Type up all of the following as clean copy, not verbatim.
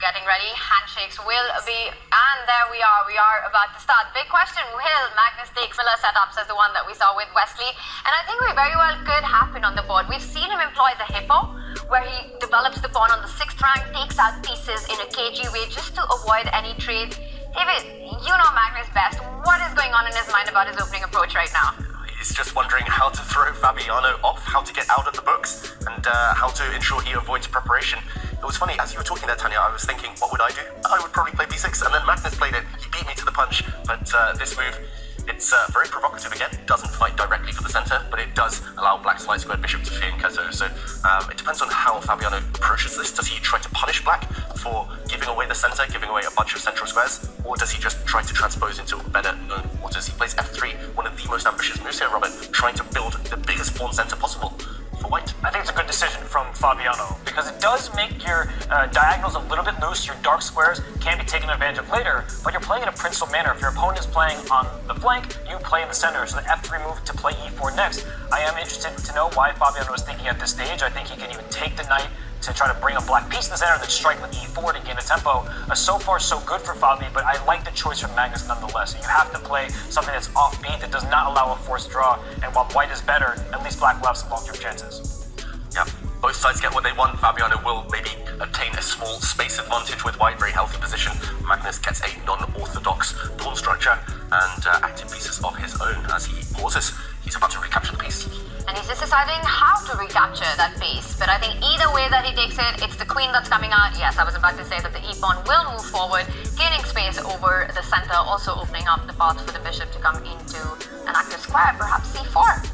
getting ready. Handshakes will be, and there we are. We are about to start. Big question, will Magnus take similar setups as the one that we saw with Wesley? And I think we very well could happen on the board. We've seen him employ the hippo, where he develops the pawn on the 6th rank, takes out pieces in a cagey way just to avoid any trades. David, you know Magnus best. What is going on in his mind about his opening approach right now? He's just wondering how to throw Fabiano off, how to get out of the books, and how to ensure he avoids preparation. It was funny, as you were talking there, Tanya, I was thinking, what would I do? I would probably play b6, and then Magnus played it. He beat me to the punch, but this move, it's very provocative again. It doesn't fight directly for the center, but it does allow black's light squared bishop to fianchetto. So it depends on how Fabiano approaches this. Does he try to punish black for giving away the center, giving away a bunch of central squares, or does he just try to transpose into better known waters? He plays f3, one of the most ambitious moves here, Robert, trying to build the biggest pawn center possible for white. I think it's a good decision from Fabiano because it does make your diagonals a little bit loose. Your dark squares can be taken advantage of later, but you're playing in a principal manner. If your opponent is playing on the flank, you play in the center. So the f3 move to play e4 next. I am interested to know why Fabiano is thinking at this stage. I think he can even take the knight to try to bring a black piece to the center and then strike with e4 to gain a tempo. So far, so good for Fabi, but I like the choice from Magnus nonetheless. You have to play something that's offbeat, that does not allow a forced draw, and while white is better, at least black will have some long-term chances. Yeah, both sides get what they want. Fabiano will maybe obtain a small space advantage with white, very healthy position. Magnus gets a non-orthodox pawn structure and active pieces of his own as he pauses. He's about to recapture the piece. And he's just deciding how to recapture that piece. But I think either way that he takes it, it's the queen that's coming out. Yes, I was about to say that the e-pawn will move forward, gaining space over the center, also opening up the path for the bishop to come into an active square, perhaps c4.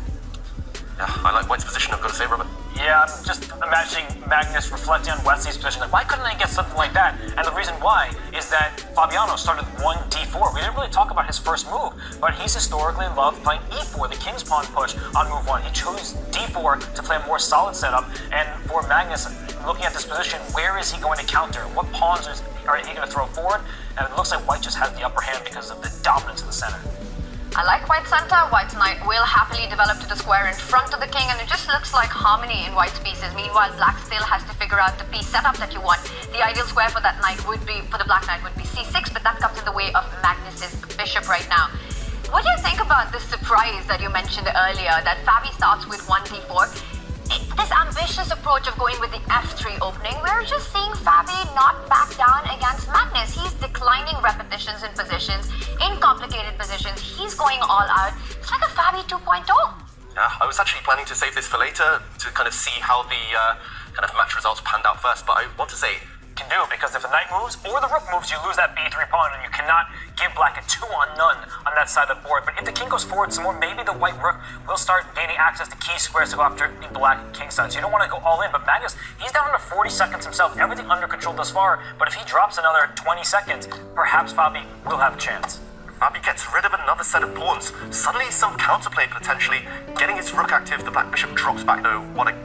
Yeah, I like white's position, I've got to say, Robert. Yeah, I'm just imagining Magnus reflecting on Wesley's position. Like, why couldn't I get something like that? And the reason why is that Fabiano started 1d4. We didn't really talk about his first move, but he's historically loved playing e4, the king's pawn push on move 1. He chose d4 to play a more solid setup. And for Magnus, looking at this position, where is he going to counter? What pawns are he going to throw forward? And it looks like white just has the upper hand because of the dominance of the center. I like white's center. White's knight will happily develop to the square in front of the king, and it just looks like harmony in white's pieces. Meanwhile, black still has to figure out the piece setup that you want. The ideal square for that knight would be, for the black knight would be c6, but that comes in the way of Magnus's bishop right now. What do you think about this surprise that you mentioned earlier, that Fabi starts with 1d4? This ambitious approach of going with the f3 opening, we're just seeing Fabi not back down against Magnus. He's declining repetitions in positions, in complicated positions. He's going all out. It's like a Fabi 2.0. Yeah, I was actually planning to save this for later to kind of see how the kind of match results panned out first, but I want to say Can do, because if the knight moves or the rook moves, you lose that b3 pawn, and you cannot give black a 2-on-0 on that side of the board. But if the king goes forward some more, maybe the white rook will start gaining access to key squares to go after the black king side. So you don't want to go all in, but Magnus, he's down under 40 seconds himself, everything under control thus far, but if he drops another 20 seconds, perhaps Fabi will have a chance. Fabi gets rid of another set of pawns. Suddenly some counterplay potentially, getting his rook active. The black bishop drops back though. What a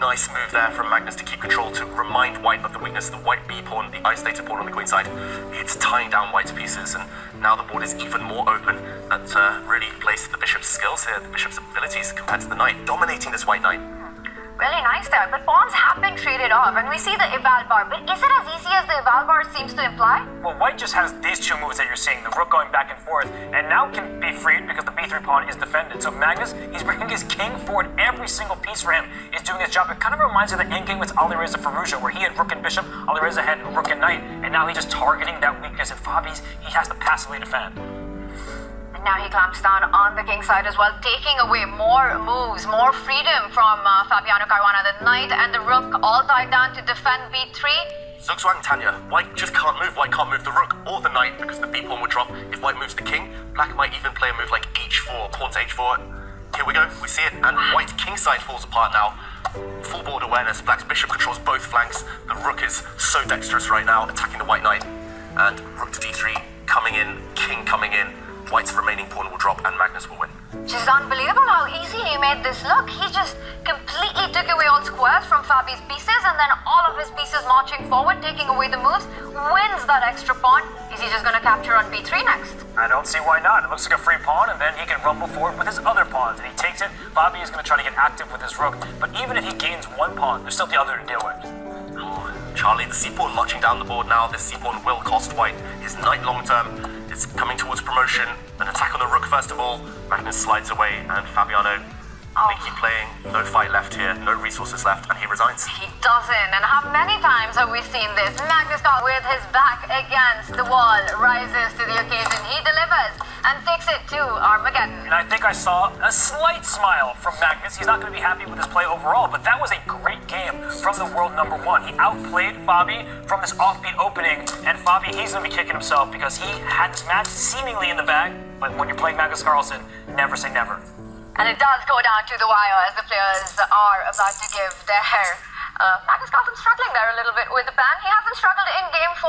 nice move there from Magnus to keep control, to remind white of the weakness. The white b pawn, the isolated pawn on the queen side, it's tying down white's pieces, and now the board is even more open. That really plays to the bishop's skills here, the bishop's abilities compared to the knight, dominating this white knight. Really nice there, but pawns have been traded off, and we see the eval bar, but is it as easy as the eval bar seems to imply? Well, white just has these two moves that you're seeing, the rook going back and forth, and now can be freed because the b3 pawn is defended. So Magnus, he's bringing his king forward. Every single piece for him is doing his job. It kind of reminds me of the endgame with Alireza Firouzja, where he had rook and bishop, Alireza had rook and knight, and now he's just targeting that weakness, and Fabi's, he has to passively defend. Now he clamps down on the king side as well, taking away more moves, more freedom from Fabiano Caruana. The knight and the rook all tied down to defend b3. Zugzwang Tanya, white just can't move. White can't move the rook or the knight because the b pawn would drop. If white moves the king, black might even play a move like h4, pawn to h4. Here we go, we see it, and white's king side falls apart now. Full board awareness, black's bishop controls both flanks. The rook is so dexterous right now, attacking the white knight. And rook to d3, coming in, king coming in. White's remaining pawn will drop and Magnus will win. Just unbelievable how easy he made this look. He just completely took away all squares from Fabi's pieces, and then all of his pieces marching forward, taking away the moves, wins that extra pawn. Is he just going to capture on b3 next? I don't see why not. It looks like a free pawn, and then he can rumble forward with his other pawns, and he takes it. Fabi is going to try to get active with his rook, but even if he gains one pawn, there's still the other to deal with. Oh, Charlie. The c-pawn marching down the board now. This c-pawn will cost white his knight long term. It's coming towards promotion. An attack on the rook first of all. Magnus slides away, and Fabiano, they keep playing. No fight left here, no resources left, and he resigns. He doesn't. And how many times have we seen this? Magnus Carlsen, with his back against the wall, rises to the occasion. He delivers and takes it to Armageddon. And I think I saw a slight smile from Magnus. He's not going to be happy with his play overall, but that was a great game from the world number one. He outplayed Fabi from this offbeat opening, and Fabi, he's going to be kicking himself because he had this match seemingly in the bag, but when you're playing Magnus Carlsen, never say never. And it does go down to the wire as the players are about to give their Magnus Carlsen struggling there a little bit with the pan. He hasn't struggled in game 4.